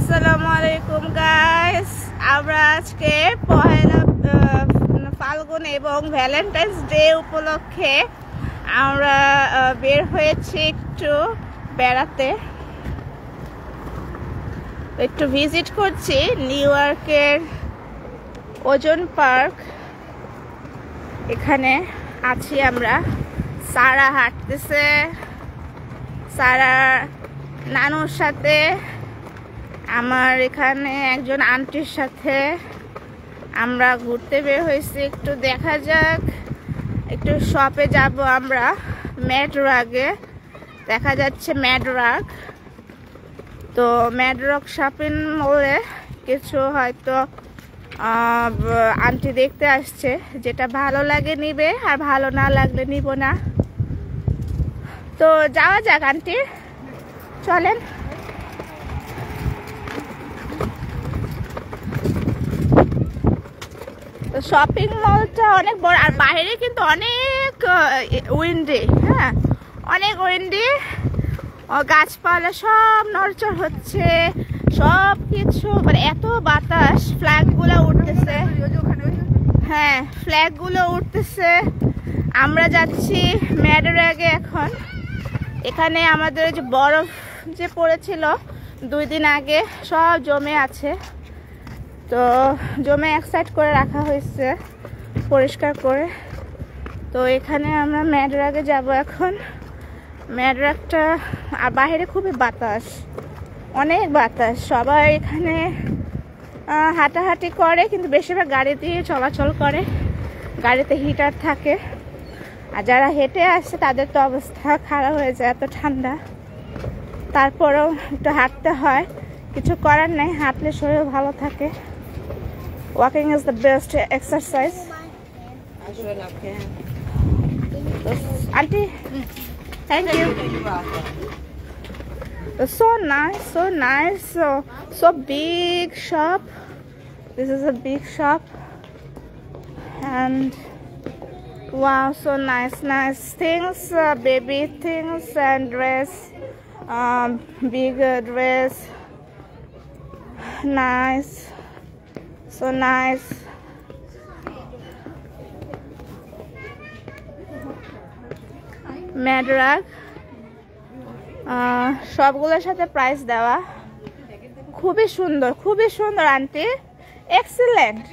আসসালামু আলাইকুম গাইস, আমরা আজকে পহেলা ফাল্গুন এবং ভ্যালেন্টাইন্স ডে উপলক্ষে আমরা বের হয়েছি একটু বেড়াতে, একটু ভিজিট করছি নিউ ইয়র্কের ওজন পার্ক। এখানে আছি আমরা, সারা হাঁটতেছে, সারা নানুর সাথে, আমার এখানে একজন আন্টির সাথে আমরা ঘুরতে বের হয়েছি। একটু দেখা যাক, একটু শপে যাব আমরা ম্যাডরাগে, দেখা যাচ্ছে ম্যাডরাগ। তো ম্যাডরাগ শপিং মলে কিছু হয়তো আন্টি দেখতে আসছে, যেটা ভালো লাগে নিবে আর ভালো না লাগলে নিব না। তো যাওয়া যাক আন্টি, চলেন। তো শপিং মলটা অনেক বড় আর বাইরে কিন্তু অনেক উইন্ডি, হ্যাঁ অনেক উইন্ডি, গাছপালা সব নড়চড় হচ্ছে, সব কিছু মানে এত বাতাস, ফ্ল্যাগগুলো উঠতেছে, হ্যাঁ ফ্ল্যাগগুলো উঠতেছে। আমরা যাচ্ছি ম্যাডরাগে এখন। এখানে আমাদের যে বরফ যে পড়েছিল 2 দিন আগে সব জমে আছে, তো জমে এক সাইড করে রাখা হয়েছে পরিষ্কার করে। তো এখানে আমরা ম্যাডরাগে যাব এখন। ম্যাডরাগটা আর বাইরে খুবই বাতাস, অনেক বাতাস, সবাই এখানে হাঁটাহাঁটি করে, কিন্তু বেশিরভাগ গাড়ি দিয়ে চলাচল করে, গাড়িতে হিটার থাকে। আর যারা হেঁটে আসছে তাদের তো অবস্থা খারাপ হয়ে যায়, এত ঠান্ডা। তারপরেও একটু হাঁটতে হয়, কিছু করার নেই, হাঁটলে শরীর ভালো থাকে। Walking is the best exercise. Auntie, thank you. So nice, so nice, so big shop. This is a big shop, and wow, so nice things, baby things and dress, big dress, nice, so nice. ম্যাডরাগ সবগুলোর সাথে price দেওয়া, খুবই সুন্দর aunty, excellent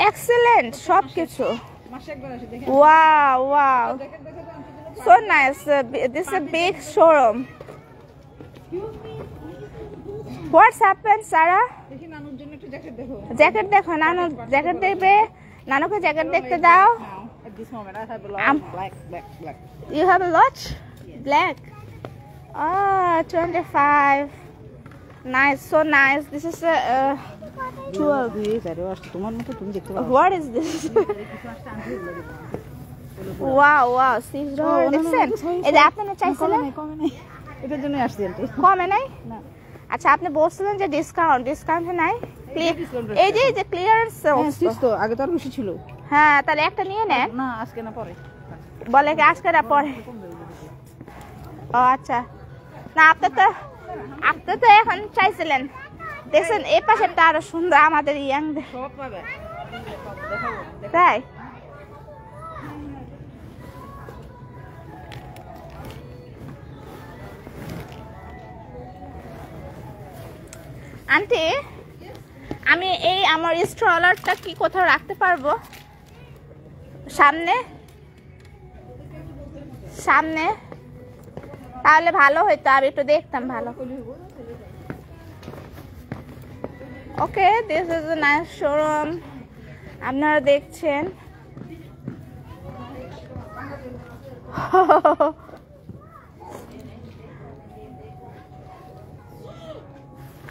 excellent সব কিছু। Wow, so nice. This is a big showroom. What's happened, Sarah? Jacket দেখো, নানু jacket দেখবে, নানুকে জ্যাকেট দেখতে দাও। At this moment I have a lot of black. You have a lot? Black. Oh, 25. Nice, so nice. This is a 12. What is this? Wow, এই যে আপনি চাইছিলেন, এটার জন্য আসছি আন্টি। কমে নাই? না। আচ্ছা, আপনি বলছিলেন যে ডিসকাউন্ট নাই? এই যে ক্লিয়ারেন্স তো আগে তো আর বেশি ছিল। হ্যাঁ, তাহলে একটা নিয়ে নেন। না, আজকে না পরে। বলে কি আজকে না পরে? ও আচ্ছা, না আপনি তো এখন চাইছিলেন। দেখছেন এই পাশেরটা আরো সুন্দর, আমাদের ইয়াংদের সব পাবে, তাই। আন্টি, আমি এই আমার স্ট্রলারটা কি কোথাও রাখতে পারবো সামনে? তাহলে ভালো হইতো, আমি একটু দেখতাম ভালো। Okay, this is a nice showroom, আপনারা দেখছেন।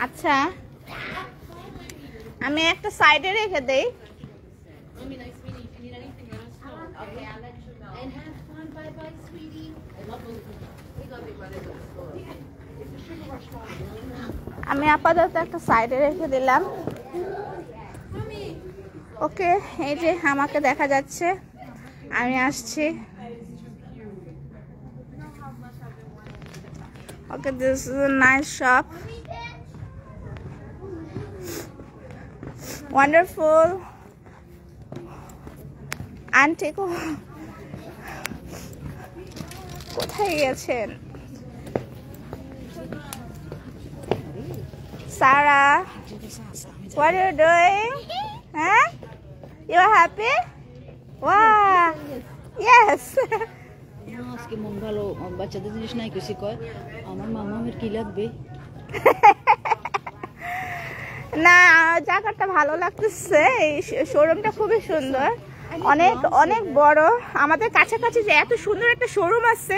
আচ্ছা, আমি একটা সাইডে রেখে দেই। আমি আপাতত একটা সাইডে রেখে দিলাম। ওকে, এই যে আমাকে দেখা যাচ্ছে, আমি আসছি। Okay, this is a nice shop. Wonderful aunty কোথায় গেছেন? সারা, what are you doing? Huh? You are happy? Wow. Yes. আজকে মন ভালো, বাচ্চাদের জিনিস নাই কিছু কয় আমার মামা আমার কি লাগবে। না, জায়গাটা ভালো লাগতেছে, এই শোরুমটা খুবই সুন্দর, অনেক অনেক বড়। আমাদের কাছাকাছি যে এত সুন্দর একটা শোরুম আছে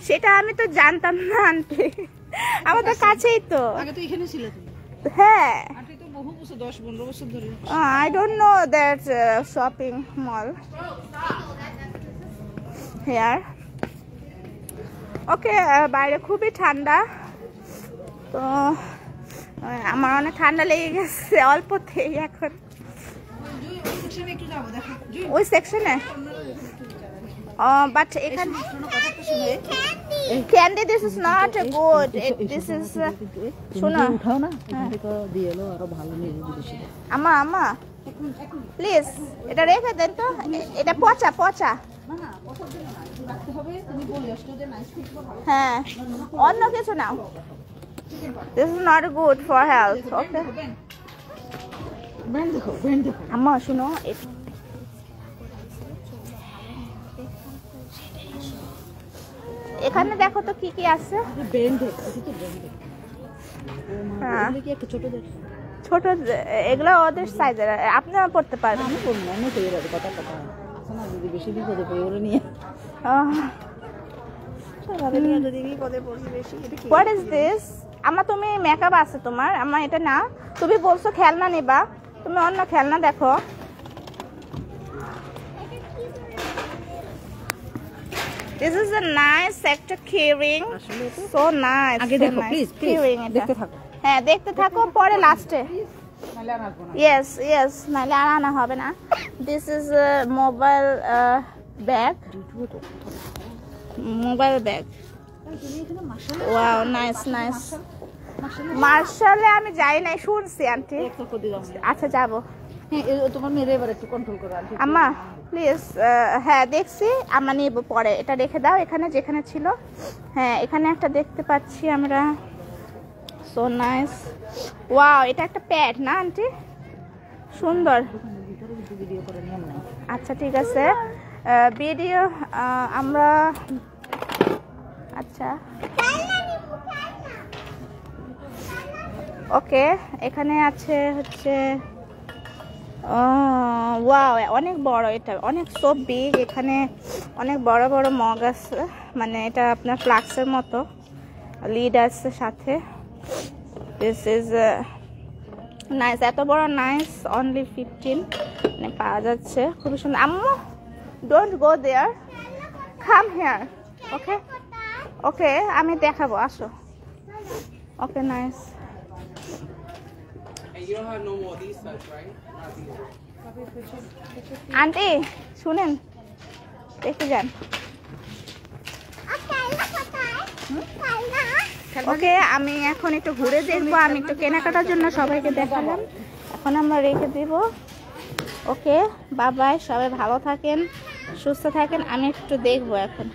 সেটা আমি তো জানতাম না আন্টি। আমাদের কাছেই তো। আগে তো এখানে ছিল তুমি? হ্যাঁ, আন্টি তো বহু বছর 10-15 বছর ধরে। I don't know that shopping mall here. ওকে, বাইরে খুবই ঠান্ডা, তো আমার অনেক ঠান্ডা লেগে গেছে অল্পতেই এখন। ওই সেকশনে বাট এখানে candy, this is not good, this is শোনো উঠাও না, এখান থেকে দিয়ে এলো আরো ভালো নেবে বেশি। আম্মা আম্মা প্লিজ এটা রেখে দেন তো, এটা পচা পচা। হ্যাঁ, অন্য কিছু নাও, this is not good for health. Okay, brand দেখো, ব্র্যান্ড দেখো। আম্মা শুনো, এখানে দেখো তো কি কি আছে। ব্র্যান্ড দেখো, এটা তো ব্র্যান্ড দেখো। হ্যাঁ, কি একটা ছোট দেখো, ছোট, এগুলো ওদের সাইজের, আপনারা পড়তে পারবেন। আমি বলবো না, আমি কইরা দেব কথা কথা আছে না, যদি বেশি বিপদে পড়ে ওরে নিয়ে হোয়াট ইজ দিস? আম্মা তুমি মেকআপ আছে তোমার, আম্মা এটা না, তুমি বলছো খেলনা নিবা, তুমি অন্য খেলনা দেখো। This is a nice sector keyring, so nice. আগে so দেখো nice. প্লিজ, Keyring এটা। দেখতে থাকো। হ্যাঁ, দেখতে থাকো, পরে লাস্টে। নালে আর আসবো না। Yes, yes, নাহলে আর আনা হবে না। This is a mobile bag. Mobile bag. Wow, nice, nice. মার্শালে আমি যাই নাই, শুনছি আন্টি। একটা করে দিলাম। আচ্ছা যাবো। হ্যাঁ, তোমার মেরে এবার একটু কন্ট্রোল করো আন্টি। আম্মা প্লিজ, হ্যাঁ দেখছি, আমরা নিব পরে, এটা রেখে দাও এখানে যেখানে ছিল। হ্যাঁ, এখানে একটা দেখতে পাচ্ছি আমরা, সো নাইস। ওয়াও, এটা একটা প্যাড না আন্টি? সুন্দর। ভিডিও করে নিয়ম নাই। আচ্ছা ঠিক আছে, ভিডিও আমরা, আচ্ছা ওকে, এখানে আছে হচ্ছে, ওয়াও অনেক বড়, এটা অনেক সো বিগ, এখানে অনেক বড় বড় মগ আছে, মানে এটা আপনার ফ্লাক্সের মতো, লিড আছে সাথে। দিস ইজ নাইস, এত বড় নাইস, অনলি 15 মানে পাওয়া যাচ্ছে, খুবই সুন্দর। আম্মু don't go there, come here. ওকে ওকে, আমি দেখাবো, আসো। Okay, nice. You don't have no more of these sets, right? Aunty শুনেন, দেখতে যান। ওকে, আমি এখন একটু ঘুরে দেখবো, আমি একটু কেনাকাটার জন্য সবাইকে দেখালাম, এখন আমরা রেখে দিব। ওকে, বাই বাই, সবাই ভালো থাকেন, সুস্থ থাকেন, আমি একটু দেখবো এখন।